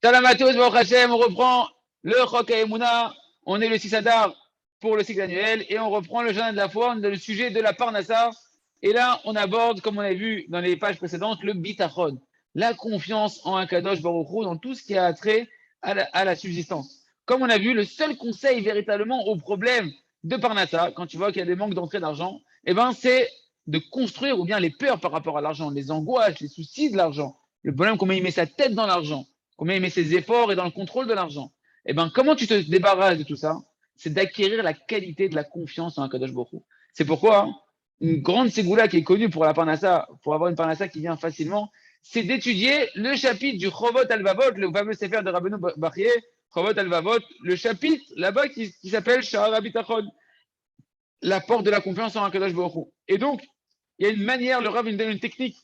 Salam à tous, Baruch Hashem, on reprend le Chok HaEmuna, on est le 6 Adar pour le cycle annuel et on reprend le jardin de la foi, on est le sujet de la Parnassa. Et là, on aborde, comme on a vu dans les pages précédentes, le Bitachon, la confiance en Akadosh Baruch Hu dans tout ce qui a trait à la subsistance. Comme on a vu, le seul conseil véritablement au problème de Parnassa, quand tu vois qu'il y a des manques d'entrée d'argent, eh ben, c'est de construire ou bien les peurs par rapport à l'argent, les angoisses, les soucis de l'argent, le problème comment il met sa tête dans l'argent, combien il met ses efforts et dans le contrôle de l'argent. Eh bien, comment tu te débarrasses de tout ça? C'est d'acquérir la qualité de la confiance en Akadosh Baruch Hu. C'est pourquoi une grande ségoula qui est connue pour la parnassa, pour avoir une parnassa qui vient facilement, c'est d'étudier le chapitre du Chovot Alvavot, le fameux sefer de Rabbeinu Bachye, Chovot Alvavot, le chapitre là-bas qui s'appelle Sha'ar HaBitachon, la porte de la confiance en Akadosh Baruch Hu. Et donc, il y a une manière, le Rav nous donne une technique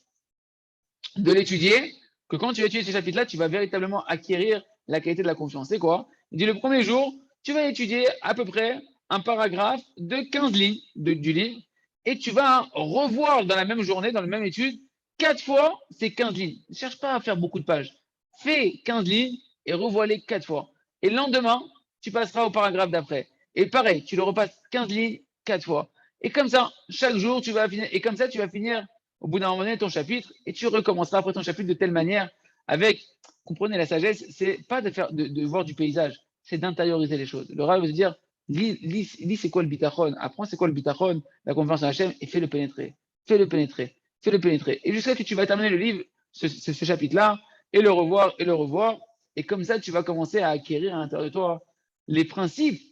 de l'étudier, que quand tu vas étudier ce chapitre-là, tu vas véritablement acquérir la qualité de la confiance. C'est quoi? Il dit le premier jour, tu vas étudier à peu près un paragraphe de 15 lignes du livre et tu vas revoir dans la même journée, dans la même étude, 4 fois ces 15 lignes. Ne cherche pas à faire beaucoup de pages. Fais 15 lignes et revois-les 4 fois. Et le lendemain, tu passeras au paragraphe d'après. Et pareil, tu le repasses 15 lignes 4 fois. Et comme ça, chaque jour, tu vas finir. Et comme ça, tu vas finir au bout d'un moment donné ton chapitre et tu recommenceras après ton chapitre de telle manière avec, comprenez la sagesse, c'est pas de voir du paysage, c'est d'intérioriser les choses. Le Rav veut dire, lis c'est quoi le bitachon, apprends c'est quoi le bitachon, la confiance en Hachem et fais-le pénétrer, fais-le pénétrer, fais-le pénétrer. Et jusqu'à ce que tu vas terminer le livre, ce chapitre-là, et le revoir, et le revoir, et comme ça tu vas commencer à acquérir à l'intérieur de toi les principes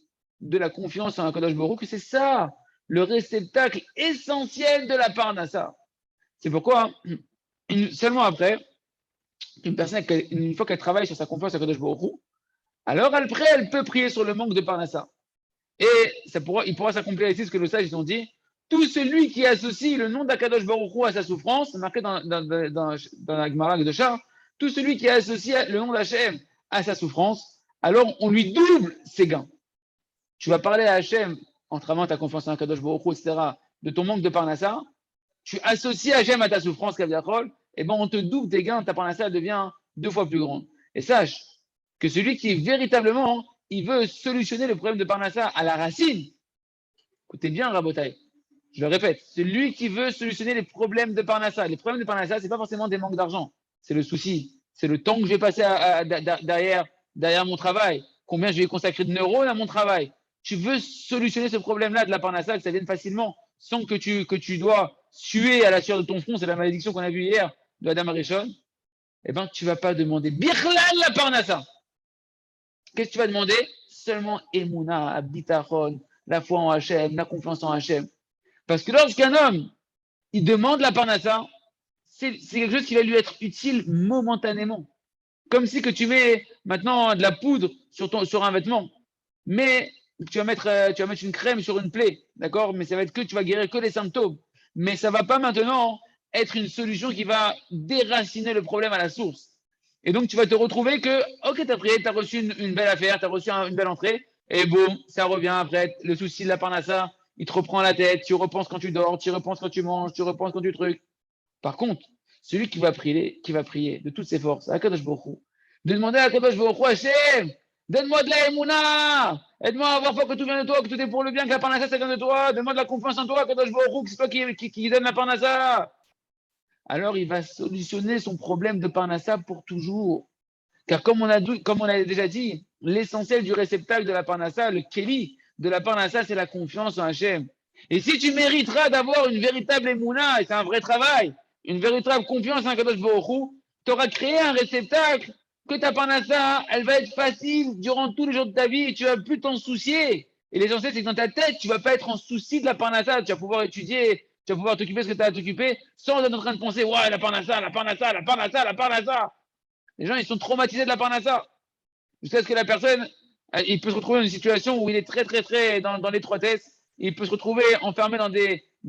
de la confiance en Akadosh Baruch Hu, que c'est ça, le réceptacle essentiel de la parnassa. C'est pourquoi, seulement après, une personne, une fois qu'elle travaille sur sa confiance à Kadosh Baruch Hu, alors après, elle peut prier sur le manque de Parnassa. Et il pourra s'accomplir ici ce que nos sages ils ont dit. Tout celui qui associe le nom d'Akadosh Baruch Hu à sa souffrance, marqué dans la Gemara de Char, tout celui qui associe le nom d'Hachem à sa souffrance, alors on lui double ses gains. Tu vas parler à Hachem en travaillant ta confiance en Akadosh Baruch Hu, etc., de ton manque de Parnassa, tu associes Hachem à ta souffrance, Kaviachol, et ben on te double tes gains, ta parnassa devient 2 fois plus grande. Et sache que celui qui véritablement, il veut solutionner le problème de parnassa à la racine, écoutez bien, Rabotai, je le répète, celui qui veut solutionner les problèmes de parnassa, les problèmes de parnassa, c'est pas forcément des manques d'argent, c'est le souci, c'est le temps que je vais passer derrière mon travail, combien je vais consacrer de neurones à mon travail. Tu veux solutionner ce problème-là de la parnassa, que ça vienne facilement, sans que tu dois suer à la sueur de ton front, c'est la malédiction qu'on a vue hier de Adam Arishon, eh ben, tu ne vas pas demander Birlan la parnassa. Qu'est-ce que tu vas demander? Seulement Emouna, Bitachon, la foi en Hachem, la confiance en Hachem. Parce que lorsqu'un homme, il demande la parnassa, c'est quelque chose qui va lui être utile momentanément. Comme si que tu mets maintenant de la poudre sur un vêtement, mais tu vas mettre une crème sur une plaie, d'accord? Mais ça va être que tu vas guérir que les symptômes. Mais ça ne va pas maintenant être une solution qui va déraciner le problème à la source. Et donc tu vas te retrouver que, ok, tu as prié, tu as reçu une belle affaire, tu as reçu une belle entrée, et boum, ça revient après. Le souci de la parnassa, il te reprend la tête, tu repenses quand tu dors, tu repenses quand tu manges, tu repenses quand tu trucs. Par contre, celui qui va prier de toutes ses forces, à Kadosh Baruch Hu, de demander à Kadosh Baruch Hu, Hachem, donne-moi de la émouna, aide-moi à voir que tout vient de toi, que tout est pour le bien, que la parnassa, ça vient de toi, donne-moi de la confiance en toi, Kadosh Baruch Hu, que c'est toi qui donne la parnassa. Alors il va solutionner son problème de parnassa pour toujours. Car comme on a déjà dit, l'essentiel du réceptacle de la parnassa, le kéli de la parnassa, c'est la confiance en Hachem. Et si tu mériteras d'avoir une véritable émouna, et c'est un vrai travail, une véritable confiance en Kadosh Baruch Hu, tu auras créé un réceptacle que ta parnassa, elle va être facile durant tous les jours de ta vie et tu vas plus t'en soucier. Et l'essentiel, c'est que dans ta tête, tu vas pas être en souci de la parnassa, tu vas pouvoir étudier, tu vas pouvoir t'occuper de ce que tu as à t'occuper sans être en train de penser, ouais, la parnassa, la parnassa, la parnassa, la parnassa. Les gens, ils sont traumatisés de la parnassa. Jusqu'à ce que la personne, il peut se retrouver dans une situation où il est très, très, très dans l'étroitesse. Il peut se retrouver enfermé dans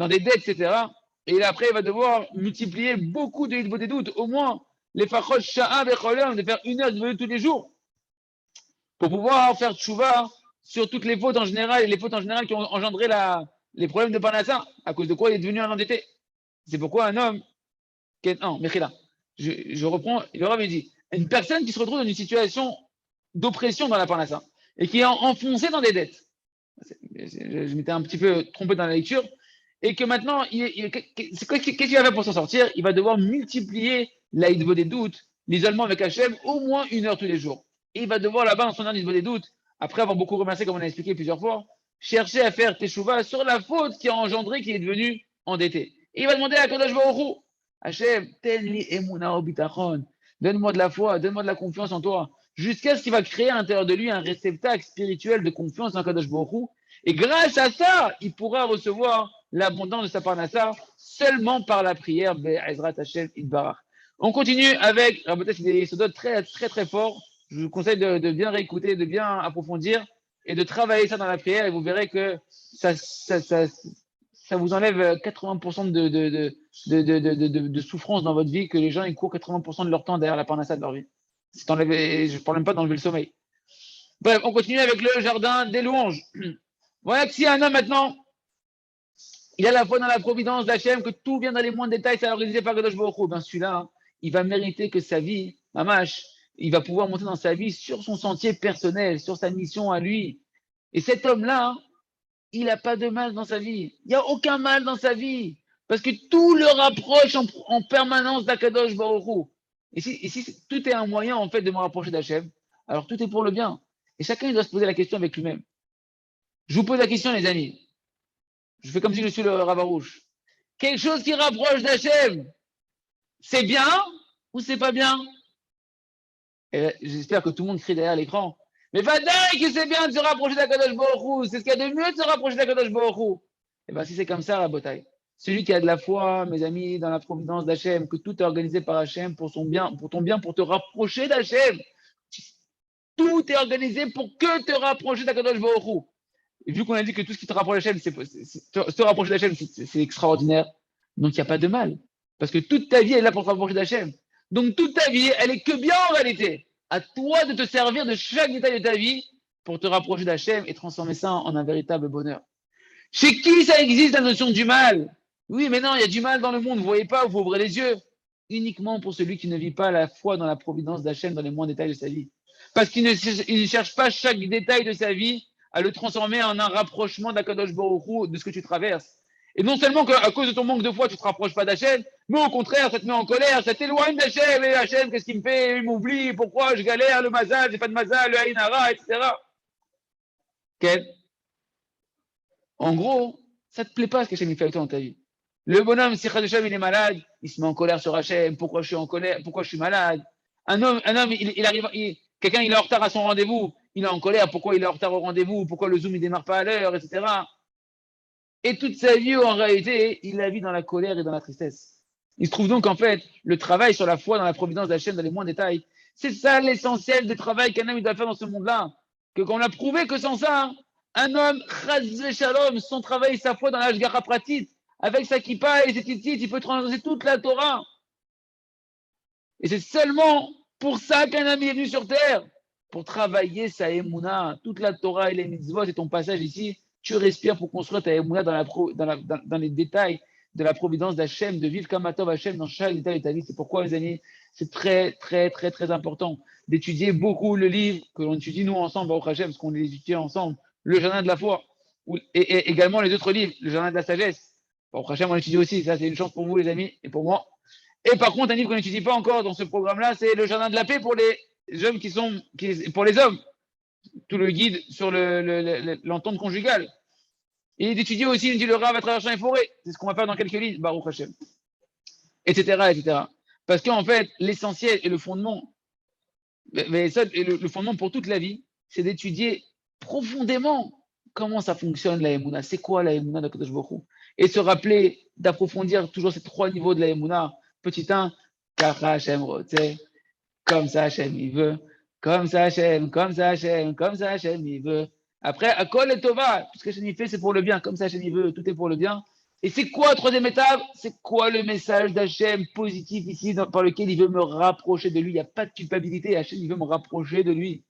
des dettes, etc. Et après, il va devoir multiplier beaucoup des doutes. Au moins, les fachot sha'a becholer, de faire 1 heure de vélo tous les jours pour pouvoir faire tchouva sur toutes les fautes en général, et les fautes en général qui ont engendré les problèmes de parnassa, à cause de quoi il est devenu un endetté. C'est pourquoi un homme, non, Mechila, je reprends, il leur avait dit, Une personne qui se retrouve dans une situation d'oppression dans la parnassa et qui est enfoncée dans des dettes. Je m'étais un petit peu trompé dans la lecture. Et que maintenant, qu'est-ce qu'il va faire pour s'en sortir? Il va devoir multiplier l'aïdvo des doutes, l'isolement avec Hachem, au moins 1 heure tous les jours. Et il va devoir là-bas, dans son aïdvo des doutes, après avoir beaucoup remercié, comme on a expliqué plusieurs fois, chercher à faire teshuva sur la faute qui a engendré qu'il est devenu endetté. Et il va demander à Kadosh Baruch Hu, Hachem, tenli emuna bitachon, donne-moi de la foi, donne-moi de la confiance en toi, jusqu'à ce qu'il va créer à l'intérieur de lui un réceptacle spirituel de confiance en Kadosh Baruch Hu. Et grâce à ça, il pourra recevoir l'abondance de sa parnassa seulement par la prière Be'ezrat Hashem Idbarach. On continue avec, Rabotai, c'est des yesodot très, très, très forts. Je vous conseille de bien réécouter, de bien approfondir et de travailler ça dans la prière et vous verrez que ça vous enlève 80% de souffrance dans votre vie, que les gens ils courent 80% de leur temps derrière la parnassa de leur vie. Je ne parle même pas d'enlever le sommeil. Bref, on continue avec le jardin des louanges. Voilà que si un homme maintenant, il a la foi dans la providence d'Hachem, que tout vient dans les moindres détails, c'est organisé par Kadosh Baruch Hu. Ben celui-là, hein, il va mériter que sa vie, Mamash, il va pouvoir monter dans sa vie sur son sentier personnel, sur sa mission à lui. Et cet homme-là, il n'a pas de mal dans sa vie. Il n'y a aucun mal dans sa vie. Parce que tout le rapproche en permanence d'Akadosh Baruch Hu. Et si tout est un moyen, en fait, de me rapprocher d'Hachem, alors tout est pour le bien. Et chacun, il doit se poser la question avec lui-même. Je vous pose la question, les amis. Je fais comme si je suis le Ravarouche. Quelque chose qui rapproche d'Hachem, c'est bien ou c'est pas bien? J'espère que tout le monde crie derrière l'écran. Mais Vadaï que c'est bien de se rapprocher d'Akadosh Baruch Hu. C'est ce qu'il y a de mieux de se rapprocher d'Akadosh Baruch Hu. Et bien si c'est comme ça, la bataille. Celui qui a de la foi, mes amis, dans la providence d'Hachem, que tout est organisé par Hachem pour son bien, pour ton bien, pour te rapprocher d'Hachem. Tout est organisé pour que te rapprocher d'Akadosh Baruch Hu. Et vu qu'on a dit que tout ce qui te rapproche d'Hachem, te rapprocher d'Hachem, c'est extraordinaire. Donc il n'y a pas de mal. Parce que toute ta vie est là pour te rapprocher d'Hachem. Donc toute ta vie, elle est que bien en réalité. À toi de te servir de chaque détail de ta vie pour te rapprocher d'Hachem et transformer ça en un véritable bonheur. Chez qui ça existe la notion du mal? Oui, mais non, il y a du mal dans le monde. Vous ne voyez pas, vous ouvrez les yeux. Uniquement pour celui qui ne vit pas la foi dans la providence d'Hachem dans les moindres détails de sa vie. Parce qu'il ne cherche pas chaque détail de sa vie à le transformer en un rapprochement d'Akadosh Baruch Hu, de ce que tu traverses. Et non seulement qu'à cause de ton manque de foi, tu ne te rapproches pas d'Hachem, mais au contraire, ça te met en colère, ça t'éloigne d'Hachem. Et Hachem, qu'est-ce qu'il me fait? Il m'oublie, pourquoi je galère, le mazal, j'ai pas de mazal, le haïnara, etc. Quel? En gros, ça te plaît pas ce qu'Hachem fait avec toi dans ta vie. Le bonhomme, si Hachem il est malade, il se met en colère sur Hachem. Pourquoi je suis en colère? Pourquoi je suis malade? Un homme, il arrive, quelqu'un il est en retard à son rendez-vous, il est en colère. Pourquoi il est en retard au rendez-vous? Pourquoi le Zoom il démarre pas à l'heure, etc. Et toute sa vie, en réalité, il la vit dans la colère et dans la tristesse. Il se trouve donc en fait, le travail sur la foi dans la providence d'Hachem dans les moindres détails, c'est ça l'essentiel du travail qu'un homme doit faire dans ce monde-là. Que qu'on a prouvé que sans ça, un homme, chas shalom, son travail, sa foi dans l'ashgara pratit, avec sa kippa et ses tzitzit, il peut transgresser toute la Torah. Et c'est seulement pour ça qu'un homme est venu sur terre, pour travailler sa émouna. Toute la Torah et les mitzvot et ton passage ici, tu respires pour construire ta émouna dans les détails de la providence d'Hachem, de vivre comme Atov Hachem dans chaque détail de ta vie. C'est pourquoi, les amis, c'est très, très, très, très important d'étudier beaucoup le livre que l'on étudie nous ensemble, Baruch Hachem, parce qu'on les étudie ensemble, le Jardin de la foi, et également les autres livres, le Jardin de la sagesse. Baruch Hachem, on l'étudie aussi. Ça, c'est une chance pour vous, les amis, et pour moi. Et par contre, un livre qu'on n'étudie pas encore dans ce programme-là, c'est le Jardin de la paix pour les hommes pour les hommes. Tout le guide sur l'entente conjugale. Et d'étudier aussi, il dit le Rav à travers champs et forêts. C'est ce qu'on va faire dans quelques lignes, Baruch Hashem. Etc., etc. Parce qu'en fait, l'essentiel et le fondement, le fondement pour toute la vie, c'est d'étudier profondément comment ça fonctionne la Emouna. C'est quoi la Emouna de Kadosh Baruch Hu? Et se rappeler d'approfondir toujours ces 3 niveaux de la Emouna. Petit 1, Kacha Hashem Rote, comme ça Hashem il veut, comme ça Hashem, comme ça Hashem, comme ça Hashem il veut. Après, Akol et Tova, tout ce que Hashem il fait, c'est pour le bien, comme ça Hashem il veut, tout est pour le bien. Et c'est quoi, 3e étape? C'est quoi le message d'Hachem positif ici, par lequel il veut me rapprocher de lui? Il n'y a pas de culpabilité, Hachem il veut me rapprocher de lui.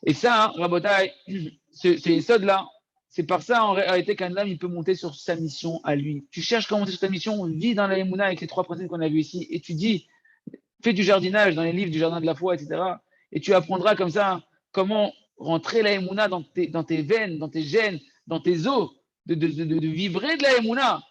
Et ça, hein, Rabotai, c'est ça de là. C'est par ça, en réalité, qu'un homme, il peut monter sur sa mission à lui. Tu cherches comment monter sur ta mission, vis dans la Emouna avec les 3 principes qu'on a vus ici, et tu dis, fais du jardinage dans les livres du jardin de la foi, etc. Et tu apprendras comme ça comment rentrer la Emouna dans tes veines, dans tes gènes, dans tes os, de vibrer de la Emouna.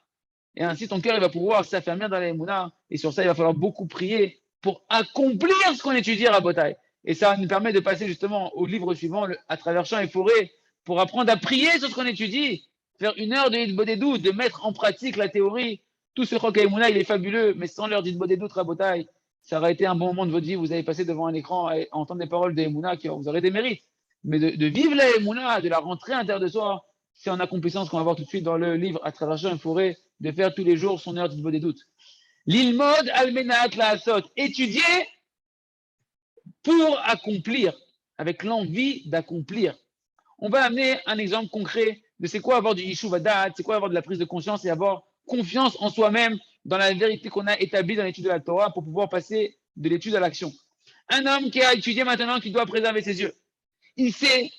Et ainsi, ton cœur il va pouvoir s'affermir dans la Emouna. Et sur ça, il va falloir beaucoup prier pour accomplir ce qu'on étudie à Rabotai. Et ça nous permet de passer justement au livre suivant, à travers champs et forêts, pour apprendre à prier sur ce qu'on étudie, faire 1 heure de Hitbodedut, de mettre en pratique la théorie. Tout ce Chok Emouna, il est fabuleux, mais sans l'heure d'Hitbodedut, Rabotai, ça aurait été un bon moment de votre vie. Vous avez passé devant un écran à entendre des paroles de Emouna qui vous auraient des mérites. Mais de vivre la Emouna, de la rentrer à l'intérieur de soi, c'est en accomplissant ce qu'on va voir tout de suite dans le livre à travers champs et forêts, de faire tous les jours son heure d'Hitbodedut. L'ilmod almenat la asot, étudier pour accomplir, avec l'envie d'accomplir. On va amener un exemple concret de c'est quoi avoir du yishuv hadat, c'est quoi avoir de la prise de conscience et avoir confiance en soi-même dans la vérité qu'on a établie dans l'étude de la Torah pour pouvoir passer de l'étude à l'action. Un homme qui a étudié maintenant, qui doit préserver ses yeux, il sait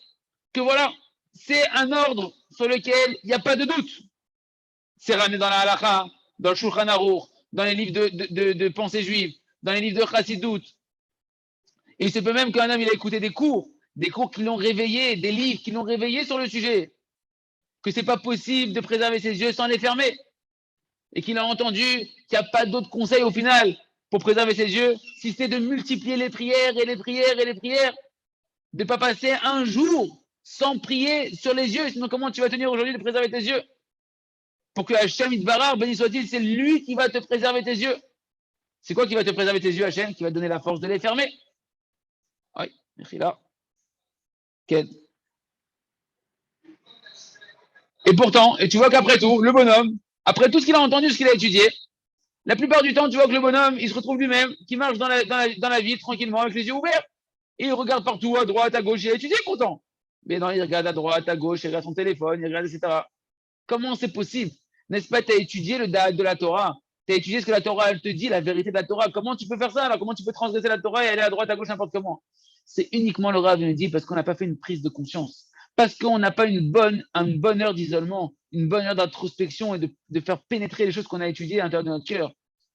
que voilà, c'est un ordre sur lequel il n'y a pas de doute. C'est ramené dans la halakha, dans le Shulchan Aruch, dans les livres de pensée juive, dans les livres de Chassidut. Et il se peut même qu'un homme il a écouté des cours qui l'ont réveillé, des livres qui l'ont réveillé sur le sujet, que c'est pas possible de préserver ses yeux sans les fermer, et qu'il a entendu qu'il n'y a pas d'autre conseil au final pour préserver ses yeux, si c'est de multiplier les prières et les prières et les prières, de ne pas passer un jour sans prier sur les yeux, sinon comment tu vas tenir aujourd'hui de préserver tes yeux? Pour que Hachem Yitbarach, béni soit-il, c'est lui qui va te préserver tes yeux. C'est quoi qui va te préserver tes yeux, Hachem? Qui va te donner la force de les fermer. Oui, merci là. Okay. Et pourtant, et tu vois qu'après tout, le bonhomme, après tout ce qu'il a entendu, ce qu'il a étudié, la plupart du temps, tu vois que le bonhomme, il se retrouve lui-même, qui marche dans la vie tranquillement, avec les yeux ouverts. Et il regarde partout, à droite, à gauche, il a étudié content. Mais non, il regarde à droite, à gauche, il regarde son téléphone, il regarde, etc. Comment c'est possible? N'est-ce pas, tu as étudié le da'at de la Torah, tu as étudié ce que la Torah elle te dit, la vérité de la Torah. Comment tu peux faire ça là? Comment tu peux transgresser la Torah et aller à droite, à gauche, n'importe comment? C'est uniquement le Rav nous dit parce qu'on n'a pas fait une prise de conscience, parce qu'on n'a pas une bonne heure d'isolement, une bonne heure d'introspection et de faire pénétrer les choses qu'on a étudiées à l'intérieur de notre cœur.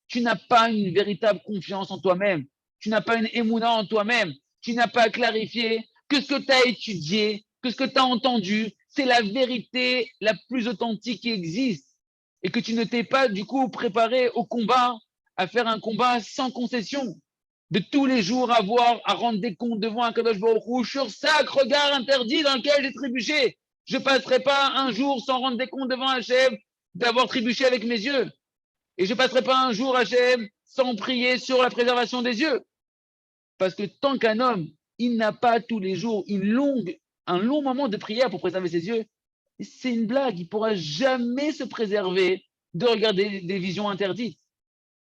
Tu n'as pas une véritable confiance en toi-même, tu n'as pas une émouna en toi-même, tu n'as pas clarifié que ce que tu as étudié, que ce que tu as entendu, c'est la vérité la plus authentique qui existe et que tu ne t'es pas du coup préparé au combat, à faire un combat sans concession, de tous les jours avoir à rendre des comptes devant un Kadosh Baruch Hu sur chaque regard interdit dans lequel j'ai trébuché. Je ne passerai pas un jour sans rendre des comptes devant Hachem d'avoir trébuché avec mes yeux. Et je ne passerai pas un jour, Hachem, sans prier sur la préservation des yeux. Parce que tant qu'un homme, il n'a pas tous les jours un long moment de prière pour préserver ses yeux, c'est une blague. Il ne pourra jamais se préserver de regarder des visions interdites.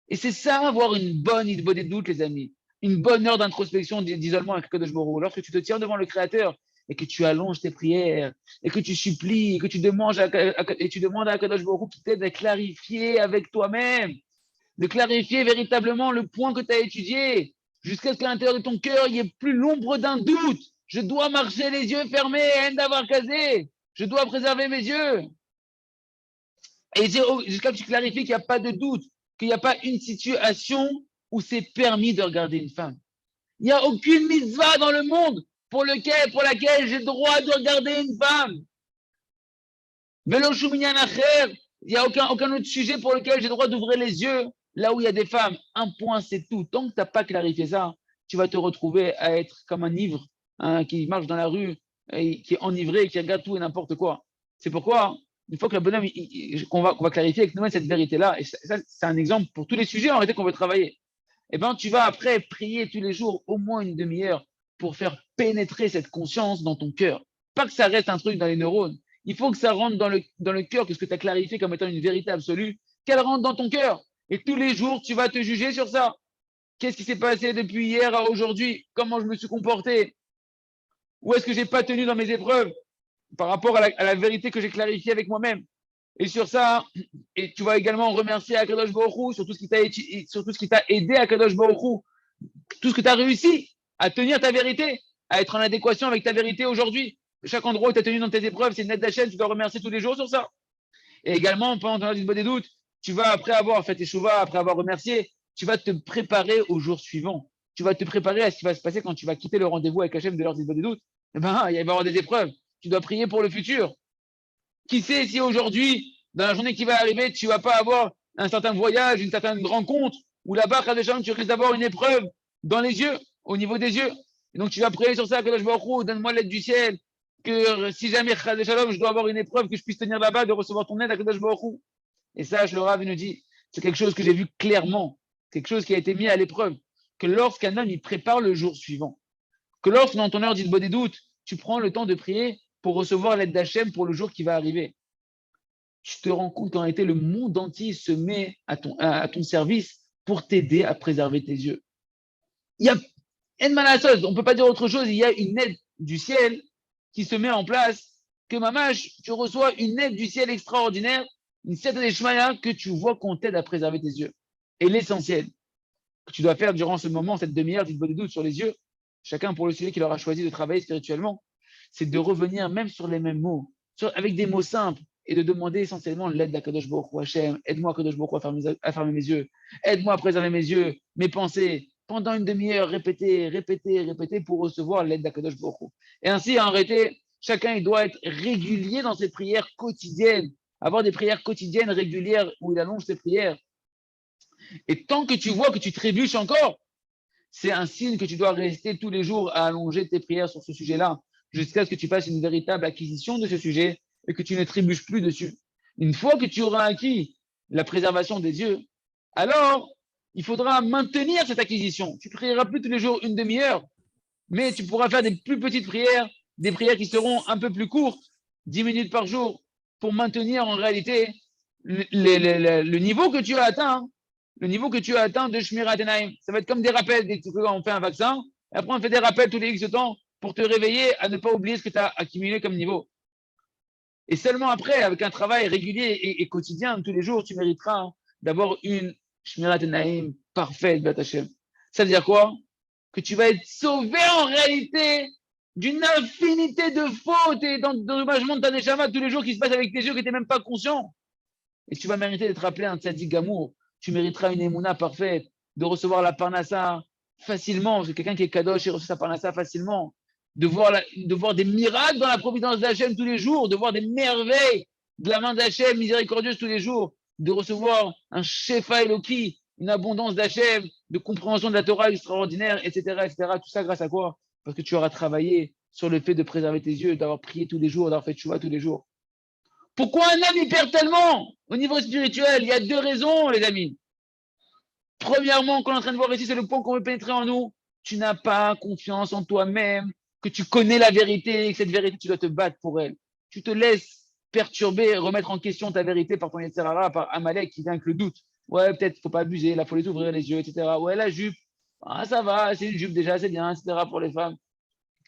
Et c'est ça, avoir une bonne doute, les amis. Une bonne heure d'introspection, d'isolement avec Kadosh Baruch Hu. Lorsque tu te tiens devant le Créateur et que tu allonges tes prières et que tu supplies et que tu demandes à Kadosh Baruch Hu qui t'aide à clarifier avec toi-même, de clarifier véritablement le point que tu as étudié, jusqu'à ce qu'à l'intérieur de ton cœur, il n'y ait plus l'ombre d'un doute. Je dois marcher les yeux fermés, haine d'avoir casé. Je dois préserver mes yeux. Et jusqu'à ce que tu clarifies qu'il n'y a pas de doute, qu'il n'y a pas une situation où c'est permis de regarder une femme. Il n'y a aucune mitzvah dans le monde pour laquelle j'ai le droit de regarder une femme. Il n'y a aucun autre sujet pour lequel j'ai le droit d'ouvrir les yeux là où il y a des femmes. Un point, c'est tout. Tant que tu n'as pas clarifié ça, tu vas te retrouver à être comme un ivre qui marche dans la rue, et qui est enivré et qui regarde tout et n'importe quoi. C'est pourquoi, une fois que le bonhomme, qu'on va clarifier avec nous-mêmes cette vérité-là, et ça, c'est un exemple pour tous les sujets en réalité qu'on veut travailler, eh ben, tu vas après prier tous les jours au moins une demi-heure pour faire pénétrer cette conscience dans ton cœur. Pas que ça reste un truc dans les neurones. Il faut que ça rentre dans le cœur, que ce que tu as clarifié comme étant une vérité absolue, qu'elle rentre dans ton cœur. Et tous les jours, tu vas te juger sur ça. Qu'est-ce qui s'est passé depuis hier à aujourd'hui? Comment je me suis comporté? Où est-ce que j'ai pas tenu dans mes épreuves par rapport à la vérité que j'ai clarifiée avec moi-même? Et sur ça, et tu vas également remercier Akadosh Baruch Hu sur tout ce qui t'a aidé à Akadosh Baruch Hu, tout ce que tu as réussi à tenir ta vérité, à être en adéquation avec ta vérité aujourd'hui. Chaque endroit où tu as tenu dans tes épreuves, c'est une aide d'Hachem, tu dois remercier tous les jours sur ça. Et également, pendant ton bonne doute, tu vas, après avoir fait tes chouvas, après avoir remercié, tu vas te préparer au jour suivant. Tu vas te préparer à ce qui va se passer quand tu vas quitter le rendez-vous avec Hachem de l'heure des doutes. Eh ben, il va y avoir des épreuves. Tu dois prier pour le futur. Qui sait si aujourd'hui, dans la journée qui va arriver, tu ne vas pas avoir un certain voyage, une certaine rencontre, où là-bas, tu risques d'avoir une épreuve dans les yeux, au niveau des yeux. Et donc tu vas prier sur ça, que je donne-moi l'aide du ciel, que si jamais je dois avoir une épreuve, que je puisse tenir là-bas, de recevoir ton aide à Kadosh Baruch Hu. Et ça, le Rav nous dit, c'est quelque chose que j'ai vu clairement, quelque chose qui a été mis à l'épreuve, que lorsqu'un homme il prépare le jour suivant, que lorsque dans ton heure d'Ilbo des doutes, tu prends le temps de prier pour recevoir l'aide d'Hachem pour le jour qui va arriver, tu te rends compte qu'en réalité, le monde entier se met à ton service pour t'aider à préserver tes yeux. Il y a on ne peut pas dire autre chose, il y a une aide du ciel qui se met en place, que mamash, tu reçois une aide du ciel extraordinaire, une certaine shmaya que tu vois qu'on t'aide à préserver tes yeux. Et l'essentiel que tu dois faire durant ce moment, cette demi-heure d'Ilbo des doutes sur les yeux, chacun pour le sujet qu'il aura choisi de travailler spirituellement, c'est de revenir même sur les mêmes mots, avec des mots simples, et de demander essentiellement l'aide d'Akadosh Baruch Hu Hashem. Aide-moi, Akadosh Baruch Hu, à fermer mes yeux. Aide-moi à préserver mes yeux, mes pensées. Pendant une demi-heure, répéter pour recevoir l'aide d'Akadosh Baruch Hu. Et ainsi, en réalité, chacun il doit être régulier dans ses prières quotidiennes, avoir des prières quotidiennes régulières où il allonge ses prières. Et tant que tu vois que tu trébuches encore, c'est un signe que tu dois rester tous les jours à allonger tes prières sur ce sujet-là, jusqu'à ce que tu fasses une véritable acquisition de ce sujet et que tu ne trébuches plus dessus. Une fois que tu auras acquis la préservation des yeux, alors il faudra maintenir cette acquisition. Tu ne prieras plus tous les jours une demi-heure, mais tu pourras faire des plus petites prières, des prières qui seront un peu plus courtes, 10 minutes par jour, pour maintenir en réalité le niveau que tu as atteint. Le niveau que tu as atteint de Shmirat Enaim. Ça va être comme des rappels dès que on fait un vaccin. Et après, on fait des rappels tous les X temps pour te réveiller à ne pas oublier ce que tu as accumulé comme niveau. Et seulement après, avec un travail régulier et quotidien, tous les jours, tu mériteras d'avoir une Shmirat Enaim parfaite, Batachem. Ça veut dire quoi? Que tu vas être sauvé en réalité d'une infinité de fautes et d'endommagements de ta neshama tous les jours qui se passent avec tes yeux que tu n'es même pas conscient. Et tu vas mériter d'être appelé un tzaddik gamour. Tu mériteras une émouna parfaite, de recevoir la parnassa facilement, parce que quelqu'un qui est kadosh, il reçoit sa parnassa facilement, de voir des miracles dans la providence d'Hachem tous les jours, de voir des merveilles de la main d'Hachem miséricordieuse tous les jours, de recevoir un shefa Eloki, une abondance d'Hachem, de compréhension de la Torah extraordinaire, etc., etc. Tout ça grâce à quoi? Parce que tu auras travaillé sur le fait de préserver tes yeux, d'avoir prié tous les jours, d'avoir fait tchouva tous les jours. Pourquoi un homme y perd tellement au niveau spirituel? Il y a deux raisons, les amis. Premièrement, qu'on est en train de voir ici, c'est le point qu'on veut pénétrer en nous. Tu n'as pas confiance en toi-même, que tu connais la vérité, et que cette vérité, tu dois te battre pour elle. Tu te laisses perturber, remettre en question ta vérité par ton Yetzirara, par Amalek qui vient avec le doute. Ouais, peut-être, faut pas abuser, là, faut les ouvrir les yeux, etc. Ouais, la jupe, ah, ça va, c'est une jupe déjà, c'est bien, etc. pour les femmes.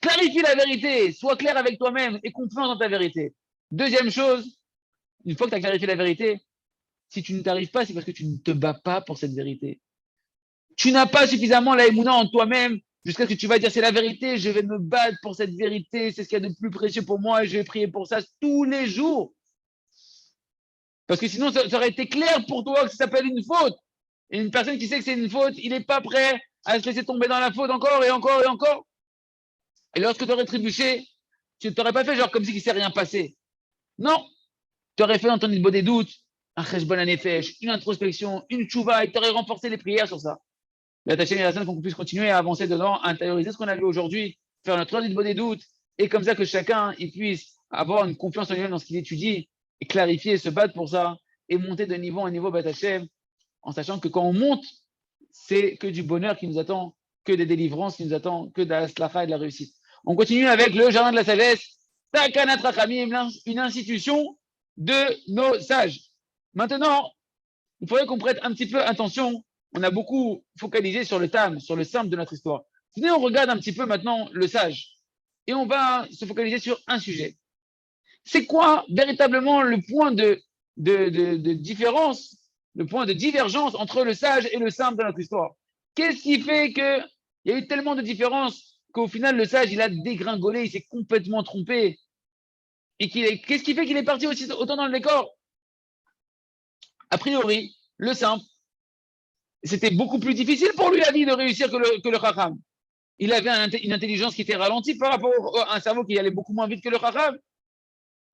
Clarifie la vérité, sois clair avec toi-même et confiance dans ta vérité. Deuxième chose, une fois que tu as clarifié la vérité, si tu ne t'arrives pas, c'est parce que tu ne te bats pas pour cette vérité. Tu n'as pas suffisamment la émouna en toi-même jusqu'à ce que tu vas dire c'est la vérité, je vais me battre pour cette vérité, c'est ce qu'il y a de plus précieux pour moi et je vais prier pour ça tous les jours. Parce que sinon, ça aurait été clair pour toi que ça s'appelle une faute. Et une personne qui sait que c'est une faute, il n'est pas prêt à se laisser tomber dans la faute encore et encore et encore. Et lorsque tu aurais trébuché, tu ne t'aurais pas fait genre comme si il ne s'est rien passé. Non, tu aurais fait dans ton niveau des doutes, un cheshbon nefesh, une introspection, une tchouva, et tu aurais renforcé les prières sur ça. Mais attacher les racines qu'on puisse continuer à avancer dedans, à intérioriser ce qu'on a vu aujourd'hui, faire notre niveau des doutes, et comme ça que chacun il puisse avoir une confiance en lui-même dans ce qu'il étudie, et clarifier, se battre pour ça, et monter de niveau en niveau Batachem, en sachant que quand on monte, c'est que du bonheur qui nous attend, que des délivrances qui nous attendent, que de la slacha et de la réussite. On continue avec le jardin de la sagesse, Takanat Rachamim, une institution de nos sages. Maintenant, il faudrait qu'on prête un petit peu attention. On a beaucoup focalisé sur le tam, sur le simple de notre histoire. Venez, on regarde un petit peu maintenant le sage. Et on va se focaliser sur un sujet. C'est quoi véritablement le point de différence, le point de divergence entre le sage et le simple de notre histoire? Qu'est-ce qui fait qu'il y a eu tellement de différences qu'au final, le sage, il a dégringolé, il s'est complètement trompé? Et qu'est-ce qui fait qu'il est parti aussi autant dans le décor? A priori, le simple, C'était beaucoup plus difficile pour lui la vie de réussir que le Chacham. Il avait une intelligence qui était ralentie par rapport à un cerveau qui allait beaucoup moins vite que le Chacham.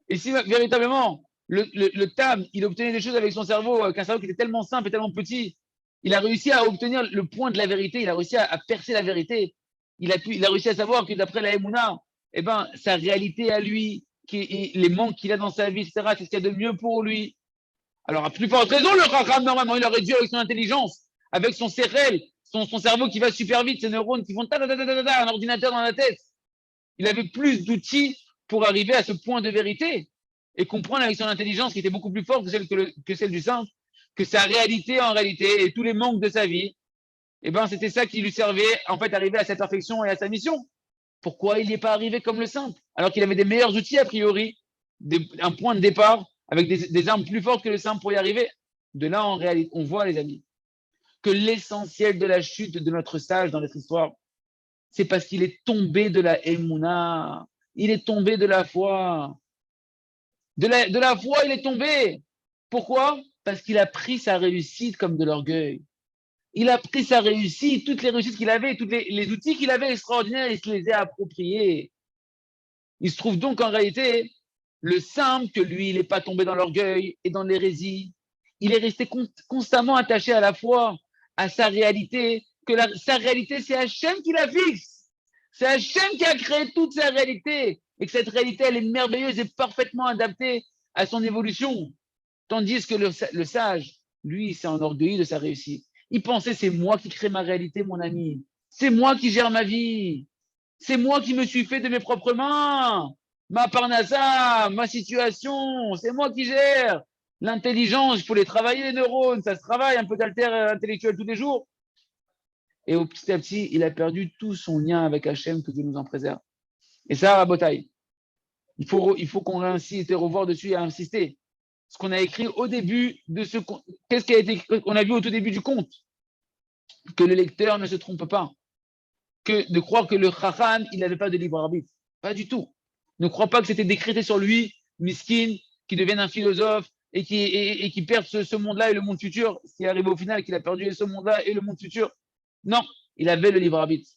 Et si véritablement le Tam, il obtenait des choses avec son cerveau, avec un cerveau qui était tellement simple et tellement petit, il a réussi à obtenir le point de la vérité, il a réussi à percer la vérité. Il a réussi à savoir que d'après la Emouna, eh ben, sa réalité à lui, les manques qu'il a dans sa vie, etc., c'est ce qu'il y a de mieux pour lui. Alors, à plus forte raison, le Chacham, normalement, il aurait dû, avec son intelligence, avec son CRL, son cerveau qui va super vite, ses neurones qui font un ordinateur dans la tête. Il avait plus d'outils pour arriver à ce point de vérité et comprendre avec son intelligence qui était beaucoup plus forte que celle du simple, que sa réalité en réalité et tous les manques de sa vie, eh ben, c'était ça qui lui servait, en fait, arriver à sa perfection et à sa mission. Pourquoi il n'y est pas arrivé comme le simple, alors qu'il avait des meilleurs outils, a priori, un point de départ avec des armes plus fortes que le simple pour y arriver. De là, en réalité, on voit, les amis, que l'essentiel de la chute de notre sage dans notre histoire, c'est parce qu'il est tombé de la Emouna. Il est tombé de la foi. De la foi, il est tombé. Pourquoi? Parce qu'il a pris sa réussite comme de l'orgueil. Il a pris sa réussite, toutes les réussites qu'il avait, tous les outils qu'il avait extraordinaires, il se les a appropriés. Il se trouve donc en réalité, le simple, que lui, il n'est pas tombé dans l'orgueil et dans l'hérésie. Il est resté constamment attaché à la foi, à sa réalité, sa réalité, c'est Hachem qui la fixe. C'est Hachem qui a créé toute sa réalité. Et que cette réalité, elle est merveilleuse et parfaitement adaptée à son évolution. Tandis que le sage, lui, il s'est enorgueilli de sa réussite. Il pensait, c'est moi qui crée ma réalité, mon ami. C'est moi qui gère ma vie. C'est moi qui me suis fait de mes propres mains. Ma parnassa, ma situation, c'est moi qui gère. L'intelligence, il faut les travailler, les neurones, ça se travaille, un peu d'alter intellectuel tous les jours. Et petit à petit, il a perdu tout son lien avec Hachem, que Dieu nous en préserve. Et ça, à Botaï, il faut qu'on réinsiste et revoir dessus et insister. Ce qu'on a écrit au début de ce conte, qu'est-ce qui a été, on a vu au tout début du conte, que le lecteur ne se trompe pas, que de croire que le Chacham, il n'avait pas de libre arbitre. Pas du tout. Ne crois pas que c'était décrété sur lui, miskin, qui devienne un philosophe et qui perde ce monde-là et le monde futur, ce qui est arrivé au final, qu'il a perdu ce monde-là et le monde futur. Non, il avait le libre arbitre.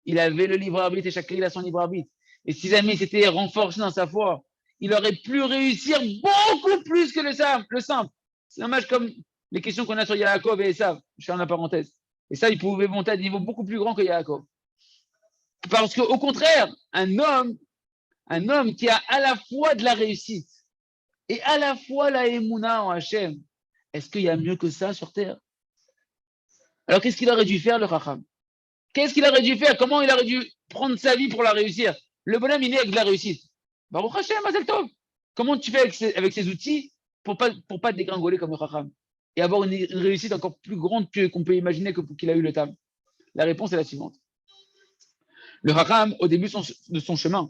Il avait le libre arbitre et chacun a son libre arbitre. Et si jamais il s'était renforcé dans sa foi, il aurait pu réussir beaucoup plus que le simple. C'est dommage comme les questions qu'on a sur Yaakov et Esav. Je fais la parenthèse. Et ça, il pouvait monter à des niveaux beaucoup plus grands que Yaakov. Parce qu'au contraire, un homme qui a à la fois de la réussite et à la fois la émouna en Hachem, est-ce qu'il y a mieux que ça sur terre? Alors qu'est-ce qu'il aurait dû faire, le Chacham? Qu'est-ce qu'il aurait dû faire? Comment il aurait dû prendre sa vie pour la réussir? Le bonhomme, il est avec de la réussite. Baruch Hashem, Mazel Tov. Comment tu fais avec ces outils pour pas te dégringoler comme le Chacham et avoir une réussite encore plus grande qu'on peut imaginer qu'il a eu le Tam? La réponse est la suivante. Le Chacham, au début de son chemin,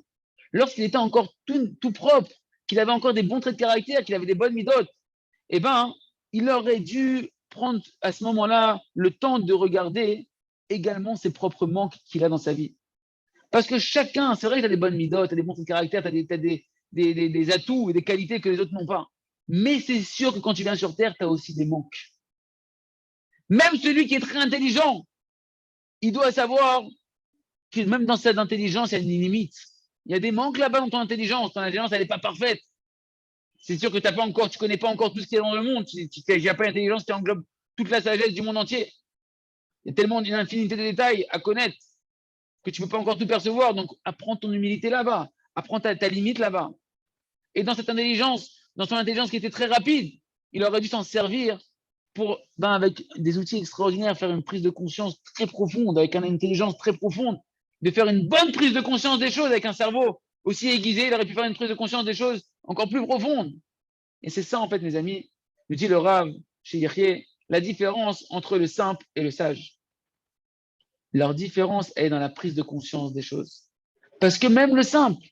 lorsqu'il était encore tout propre, qu'il avait encore des bons traits de caractère, qu'il avait des bonnes midotes, eh ben, il aurait dû prendre à ce moment-là le temps de regarder également ses propres manques qu'il a dans sa vie. Parce que chacun, c'est vrai que tu as des bonnes midotes, tu as des bons traits de caractère, tu as des atouts et des qualités que les autres n'ont pas. Mais c'est sûr que quand tu viens sur Terre, tu as aussi des manques. Même celui qui est très intelligent, il doit savoir que même dans cette intelligence, il y a une limite. Il y a des manques là-bas dans ton intelligence. Ton intelligence, elle n'est pas parfaite. C'est sûr que tu ne connais pas encore tout ce qui est dans le monde. Tu n'as pas l'intelligence qui englobe toute la sagesse du monde entier. Il y a tellement d'une infinité de détails à connaître que tu ne peux pas encore tout percevoir. Donc, apprends ton humilité là-bas. Apprends ta limite là-bas. Et dans cette intelligence, dans son intelligence qui était très rapide, il aurait dû s'en servir pour, avec des outils extraordinaires, faire une prise de conscience très profonde, avec une intelligence très profonde, de faire une bonne prise de conscience des choses avec un cerveau aussi aiguisé. Il aurait pu faire une prise de conscience des choses encore plus profondes. Et c'est ça, en fait, mes amis, nous dit le Rav chez Yirkeh, la différence entre le simple et le sage. Leur différence est dans la prise de conscience des choses. Parce que même le simple,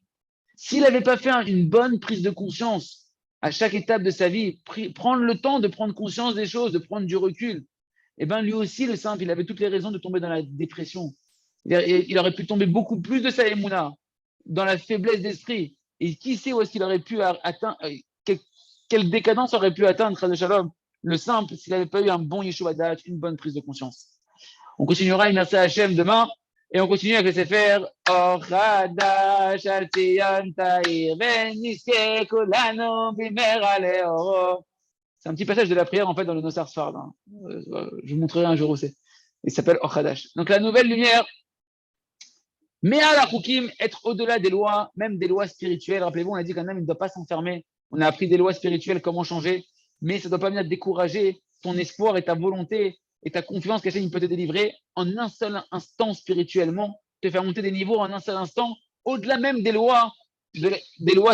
s'il n'avait pas fait une bonne prise de conscience à chaque étape de sa vie, prendre le temps de prendre conscience des choses, de prendre du recul, eh bien lui aussi, le simple, il avait toutes les raisons de tomber dans la dépression. Il aurait pu tomber beaucoup plus de sa émouna, dans la faiblesse d'esprit. Et qui sait où est-ce qu'il aurait pu atteindre, quelle décadence aurait pu atteindre, Shalom, le simple s'il n'avait pas eu un bon Yeshua Da'at, une bonne prise de conscience. On continuera, merci à Hachem demain, et on continue avec le Sefer Or Chadash Al Tzion Ta'ir Ben Niske Kulanu Bimera Leoro. C'est un petit passage de la prière en fait dans le Nosar Sfard. Hein. Je vous montrerai un jour où c'est. Il s'appelle Or Chadash. Donc la nouvelle lumière, Mea la Chukim, être au-delà des lois, même des lois spirituelles. Rappelez-vous, on a dit qu'un homme il ne doit pas s'enfermer. On a appris des lois spirituelles, comment changer, mais ça ne doit pas venir décourager ton espoir et ta volonté et ta confiance qu'Hachem peut te délivrer en un seul instant spirituellement, te faire monter des niveaux en un seul instant, au-delà même des lois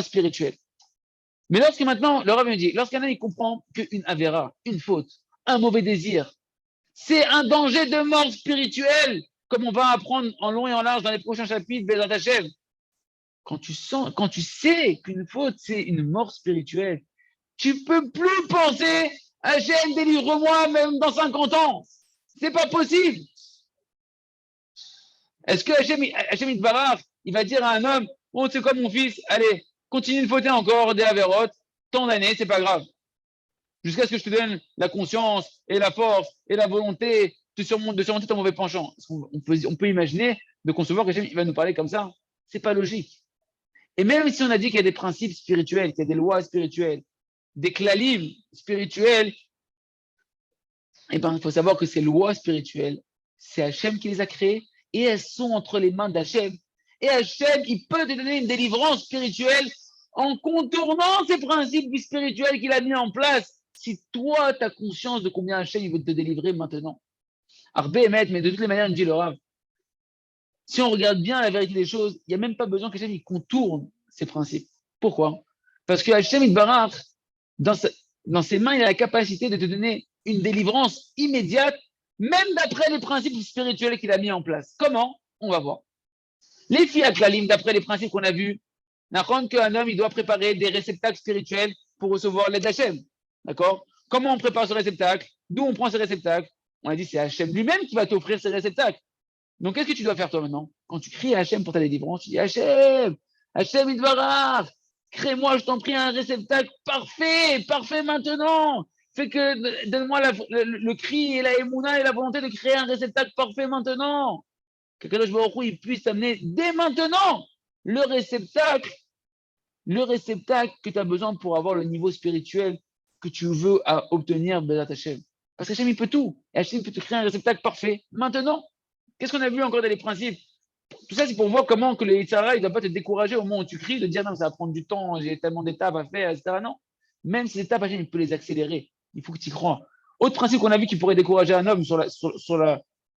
spirituelles. Mais lorsque maintenant, le Rav me dit, lorsqu'un homme il comprend qu'une avéra, une faute, un mauvais désir, c'est un danger de mort spirituelle, comme on va apprendre en long et en large dans les prochains chapitres, Bezat Hashem. Quand tu sais qu'une faute, c'est une mort spirituelle, tu peux plus penser Hachem, délivre-moi même dans 50 ans. C'est pas possible. Est-ce que Hachem il va dire à un homme, bon, c'est quoi mon fils, allez, continue de fauter encore des avérotes, tant d'années, c'est pas grave. Jusqu'à ce que je te donne la conscience et la force et la volonté de surmonter ton mauvais penchant. On peut imaginer, de concevoir qu'Hachem il va nous parler comme ça. C'est pas logique. Et même si on a dit qu'il y a des principes spirituels, qu'il y a des lois spirituelles, des klalim spirituels, eh ben, il faut savoir que ces lois spirituelles, c'est Hachem qui les a créées et elles sont entre les mains d'Hachem. Et Hachem, il peut te donner une délivrance spirituelle en contournant ces principes spirituels qu'il a mis en place. Si toi, tu as conscience de combien Hachem il veut te délivrer maintenant. Arbe Emet, mais de toutes les manières, il me dit le Rav, si on regarde bien la vérité des choses, il n'y a même pas besoin qu'Hachem il contourne ces principes. Pourquoi? Parce que Hachem Itbarach, dans ses mains, il a la capacité de te donner une délivrance immédiate, même d'après les principes spirituels qu'il a mis en place. Comment? On va voir. Les fiat klalim, d'après les principes qu'on a vus, n'apprendre qu'un homme, il doit préparer des réceptacles spirituels pour recevoir l'aide d'Hachem. D'accord? Comment on prépare ce réceptacle? D'où on prend ce réceptacle? On a dit c'est Hachem lui-même qui va t'offrir ces réceptacles. Donc, qu'est-ce que tu dois faire toi maintenant? Quand tu cries à Hachem pour ta délivrance, tu dis Hachem, Hachem Itbarach, crée-moi, je t'en prie, un réceptacle parfait maintenant. Fais que, donne-moi le cri et la émouna et la volonté de créer un réceptacle parfait maintenant. Que Kadosh Baruch Hu, il puisse t'amener dès maintenant le réceptacle que tu as besoin pour avoir le niveau spirituel que tu veux obtenir, Bezat Hachem. Parce qu'Hachem, il peut tout. Et Hachem peut te créer un réceptacle parfait maintenant. Qu'est-ce qu'on a vu encore dans les principes? Tout ça, c'est pour voir comment que les Yitzhara, ils ne doivent pas te décourager au moment où tu cries, de dire non, ça va prendre du temps, j'ai tellement d'étapes à faire, etc. Non. Même ces étapes, Hachem, il peut les accélérer. Il faut que tu y crois. Autre principe qu'on a vu qui pourrait décourager un homme sur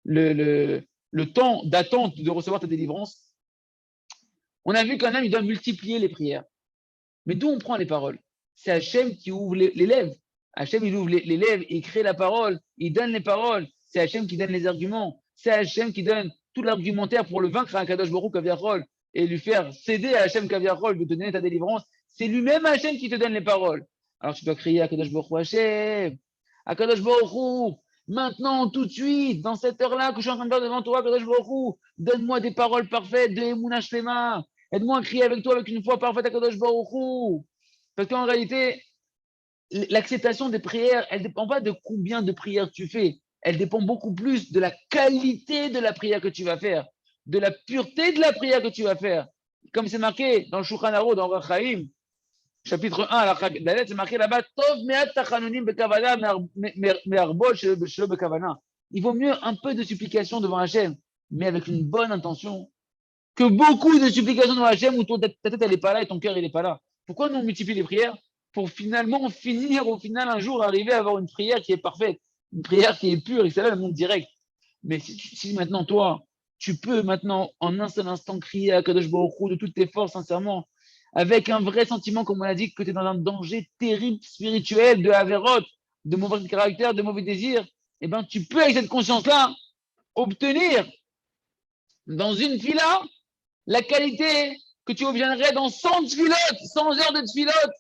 le temps d'attente de recevoir ta délivrance, on a vu qu'un homme, il doit multiplier les prières. Mais d'où on prend les paroles? C'est Hachem qui ouvre les lèvres. Hachem, il ouvre les lèvres, il crée la parole, il donne les paroles. C'est Hachem qui donne les arguments. C'est Hachem qui donne tout l'argumentaire pour le vaincre à Kadosh Baruch Hu Kaviachol et lui faire céder à Hachem Kaviachol de te donner ta délivrance. C'est lui-même Hachem qui te donne les paroles. Alors tu dois crier à Kadosh Baruch Hu Hachem, à Kadosh Baruch Hu, maintenant, tout de suite, dans cette heure-là que je suis en train de faire devant toi, Kadosh Baruch Hu, donne-moi des paroles parfaites de Emouna Shlema. Aide-moi à crier avec toi avec une foi parfaite à Kadosh Baruch Hu. Parce qu'en réalité, l'acceptation des prières, elle ne dépend pas de combien de prières tu fais. Elle dépend beaucoup plus de la qualité de la prière que tu vas faire, de la pureté de la prière que tu vas faire. Comme c'est marqué dans le Shulchan Aruch, dans Rachaim, chapitre 1, la lettre, c'est marqué là-bas, Tov me'at tachanunim bekavana me'arbol shelo bekavana. Il vaut mieux un peu de supplication devant Hachem, mais avec une bonne intention, que beaucoup de supplications devant Hachem où ta tête elle n'est pas là et ton cœur il n'est pas là. Pourquoi nous on multiplie les prières? Pour finalement finir, au final, un jour, arriver à avoir une prière qui est parfaite, une prière qui est pure, et c'est là le monde direct. Mais si maintenant, toi, tu peux maintenant, en un seul instant, crier à Kadosh Baruch Hu de toutes tes forces, sincèrement, avec un vrai sentiment, comme on l'a dit, que tu es dans un danger terrible spirituel, de avérote, de mauvais caractère, de mauvais désirs, eh bien, tu peux, avec cette conscience-là, obtenir dans une fila la qualité que tu obtiendrais dans 100 tfilotes, 100 heures de tfilotes,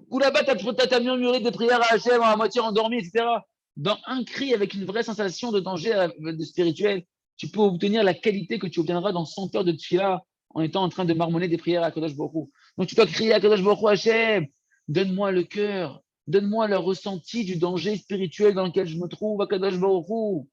où là-bas, tu as murmuré des prières à Hachem à moitié endormi, etc. Dans un cri avec une vraie sensation de danger spirituel, tu peux obtenir la qualité que tu obtiendras dans 100 heures de tfila en étant en train de marmonner des prières à Kadosh Baruch Hu. Donc tu dois crier à Kadosh Baruch Hu, Hachem, donne-moi le cœur Donne-moi le ressenti du danger spirituel dans lequel je me trouve, Akadosh Baruch Hu.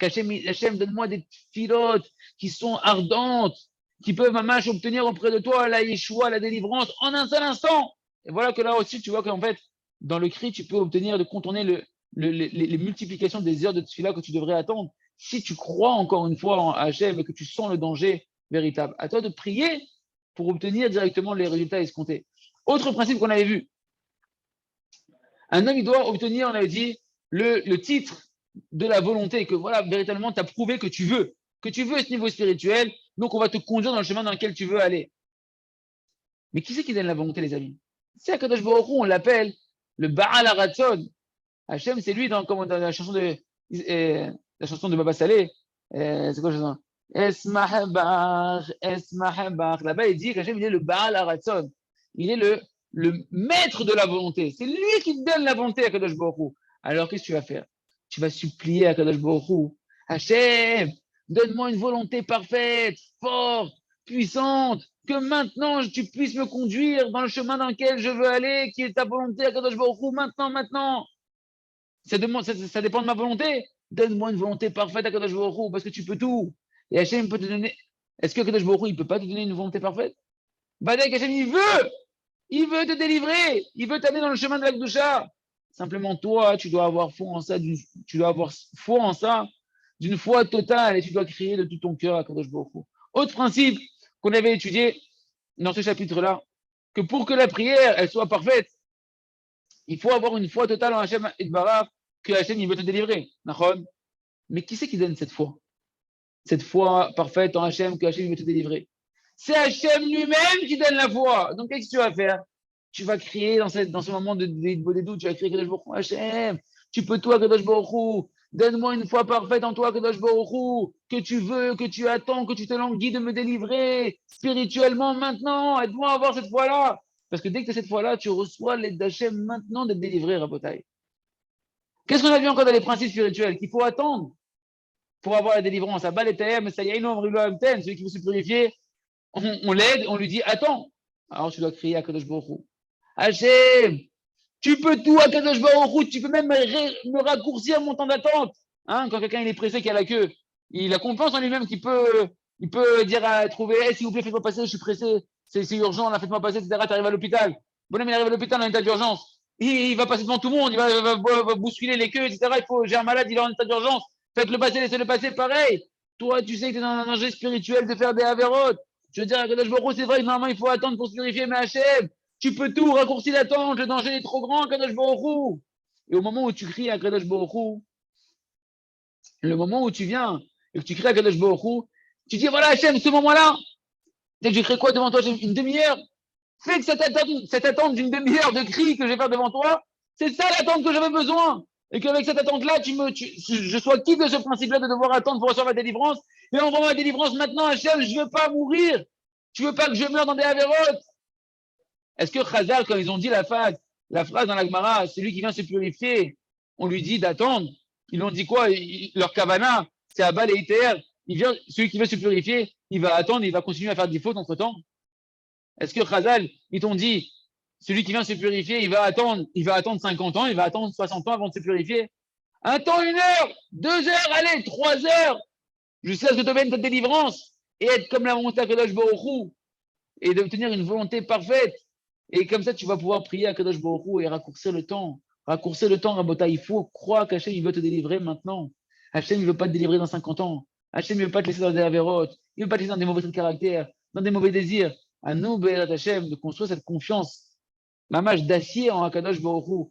Hachem, donne-moi des pilotes qui sont ardentes, qui peuvent mamash obtenir auprès de toi la Yeshua, la délivrance en un seul instant. Et voilà que là aussi, tu vois qu'en fait, dans le cri, tu peux obtenir de contourner les multiplications des heures de tefila que tu devrais attendre. Si tu crois encore une fois en Hachem et que tu sens le danger véritable, à toi de prier pour obtenir directement les résultats escomptés. Autre principe qu'on avait vu, un homme, il doit obtenir, on avait dit, le titre de la volonté, que voilà, véritablement, tu as prouvé que tu veux ce niveau spirituel, donc on va te conduire dans le chemin dans lequel tu veux aller. Mais qui c'est qui donne la volonté, les amis? C'est Akadosh Baruch Hu, on l'appelle le Baal HaRatzon. Hachem, c'est lui dans la chanson de Baba Saleh. C'est quoi la chanson? Esmahabach. Là-bas, il dit qu'Hachem, il est le Baal HaRatzon. Il est le maître de la volonté. C'est lui qui te donne la volonté à Kadosh Baruch Hu. Alors, qu'est-ce que tu vas faire? Tu vas supplier à Kadosh Baruch Hu. Hachem, donne-moi une volonté parfaite, forte, puissante, que maintenant tu puisses me conduire dans le chemin dans lequel je veux aller, qui est ta volonté à Kadosh Baruch Hu, maintenant. Ça dépend de ma volonté. Donne-moi une volonté parfaite à Kadosh Baruch Hu, parce que tu peux tout. Et Hachem peut te donner. Est-ce que Kadosh Baruch Hu, il ne peut pas te donner une volonté parfaite? Badek, Hachem, il veut te délivrer, il veut t'amener dans le chemin de la Kedusha. Simplement, toi, tu dois avoir foi en ça, d'une foi totale, et tu dois crier de tout ton cœur à Kadosh Baruch Hu. Autre principe qu'on avait étudié dans ce chapitre-là, que pour que la prière, elle soit parfaite, il faut avoir une foi totale en Hachem et Barach, que Hachem, il veut te délivrer. Mais qui c'est qui donne cette foi? Cette foi parfaite en Hachem, que Hachem veut te délivrer. C'est Hachem lui-même qui donne la foi. Donc, qu'est-ce que tu vas faire? Tu vas crier dans ce moment de doute, tu vas crier Kadosh Baruch Hu, Hachem, tu peux toi, Kadosh Baruch Hu, donne-moi une foi parfaite en toi, Kadosh Baruch Hu, que tu veux, que tu attends, que tu te languis de me délivrer spirituellement maintenant. Aide-moi à avoir cette foi-là. Parce que dès que tu as cette foi-là, tu reçois l'aide d'Hachem maintenant d'être délivré, Rabotai. Qu'est-ce qu'on a vu encore dans les principes spirituels? Qu'il faut attendre pour avoir la délivrance. Celui qui veut se purifier, on l'aide, on lui dit attends. Alors tu dois crier à Kadosh Baruch Hu. Hachem, tu peux tout à Kadosh Baruch Hu, tu peux même me raccourcir mon temps d'attente. Hein, quand quelqu'un il est pressé, qui a la queue, il a confiance en lui-même qu'il peut, il peut dire à trouver, s'il vous plaît, faites-moi passer, je suis pressé, c'est urgent, là, faites-moi passer, etc. Tu arrives à l'hôpital. Bonhomme, il arrive à l'hôpital en état d'urgence. Il va passer devant tout le monde, il va bousculer les queues, etc. J'ai un malade, il est en état d'urgence. Faites-le passer, laissez-le passer, pareil. Toi, tu sais que tu es dans un danger spirituel de faire des avérotes. Je veux dire, à Kadosh Baruch Hu, c'est vrai, normalement, il faut attendre pour se purifier, mais Hachem, tu peux tout, raccourcir l'attente, le danger est trop grand, Kadosh Baruch Hu. Et au moment où tu cries à Kadosh Baruch Hu, le moment où tu viens et que tu cries à Kadosh Baruch Hu, tu dis, voilà Hachem, ce moment-là, dès que je crie quoi devant toi, Hachem, une demi-heure, fais que cette attente d'une demi-heure de cri que je vais faire devant toi, c'est ça l'attente que j'avais besoin. Et qu'avec cette attente-là, je sois quitte de ce principe-là de devoir attendre pour recevoir ma délivrance. Et envoie ma délivrance maintenant, Hachem, je ne veux pas mourir. Tu ne veux pas que je meure dans des avérotes. Est-ce que Chazal, quand ils ont dit la phrase dans la Gemara, celui qui vient se purifier, on lui dit d'attendre. Ils ont dit quoi? Leur kavana, c'est Abba et Iter. Celui qui veut se purifier, il va attendre, il va continuer à faire des fautes entre-temps. Est-ce que Chazal, ils t'ont dit, celui qui vient se purifier, il va attendre 50 ans, il va attendre 60 ans avant de se purifier? Attends 1 heure, 2 heures, allez, 3 heures, jusqu'à ce que tu obtiennes ta délivrance et être comme la volonté à Kadosh Baruch Hu et d'obtenir une volonté parfaite. Et comme ça, tu vas pouvoir prier à Kadosh Baruch Hu et raccourcir le temps. Raccourcir le temps, Rabota. Il faut croire qu'Hachem, il veut te délivrer maintenant. Hachem, il ne veut pas te délivrer dans 50 ans. Hachem, il ne veut pas te laisser dans des avérotes. Il ne veut pas te laisser dans des mauvais traits de caractère, dans des mauvais désirs. À nous, Béhérat Hachem, de construire cette confiance, mamage d'acier en Kadosh Baruch Hu,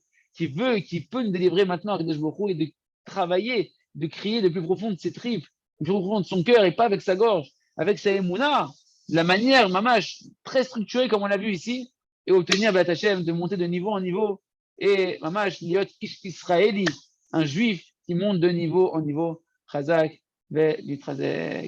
qui peut nous délivrer maintenant à Kadosh Baruch Hu et de travailler, de crier de plus profond de ses tripes, de plus profond de son cœur et pas avec sa gorge, avec sa émouna, de la manière, mamage, très structurée comme on l'a vu ici, et obtenir Béhérat Hachem de monter de niveau en niveau. Et mamage, liot Israéli, un juif qui monte de niveau en niveau, Chazak, ve Litrazek.